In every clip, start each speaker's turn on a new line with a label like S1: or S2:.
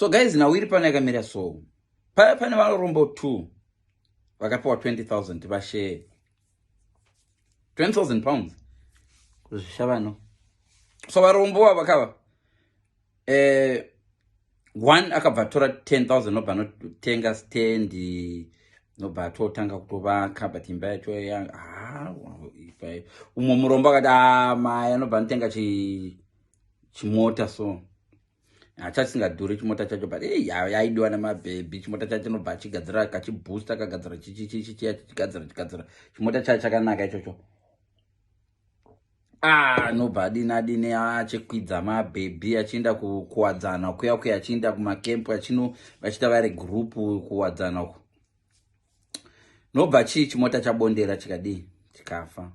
S1: So guys, now we're pana yakamira so. Pane varombo 2 vakapiwa 20,000 vashare 20,000 pounds kuzvishavano. So varombo ava vakava one akabva tora 10,000 nobva notenga stand nobva atotanga kutovaka but imba yacho umwe murombo akati maya nobva notenga chimota so hachasingadhuri chimota chacho but yaidiwa namabhebhi. Chimota chacho nobva achigadzira kachibooster akagadzira chigadzira chimota chacho chakanaka ichocho. Nobva adini achikwidza mabhebhi achienda kuwadzana kuya achienda kumakempu vachita vari gurupu kuwadzana uko. Nobva chimota chabondera chikafa.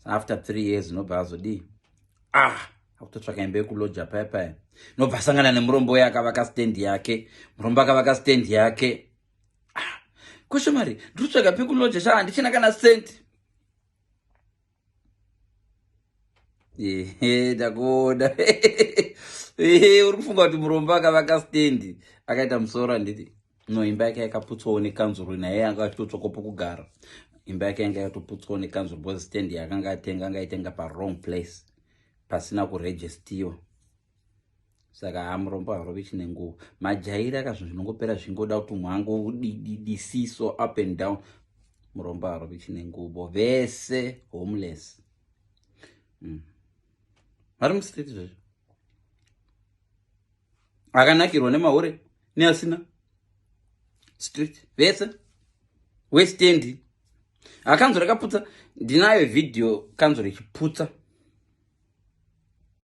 S1: After 3 years nobva azodi akutotsvaka imba yekuloja paya. Nobva asangana nemurombo uya akavaka stand yake. Murombo akavaka stand yake. Kwesho mari ndinotsvaka pekuloja handichina kana cent. Ndakuda. Uri kufunga kuti murombo akavaka stand akaita musoro handiti. No, imba yake yakaputswawo nekanzuru naye anga achitotsvaka pokugara. Imba yake yanga yatoputswawo nekanzuru because stand yakanga aitenga wrong place. Pasina kuregistiwa. Saka murombo harovi chine nguva. Majairi akazvinhu zvinongopera zvingoda kuti mwangu disiso up and down. Murombo harovi chine nguva. Vese homeless. Vari mustreet zvezvo. Akanakirwa nemahure neasina street vese West End. Kanzuru rakaputsa. Ndinayo video kanzuru ichiputsa.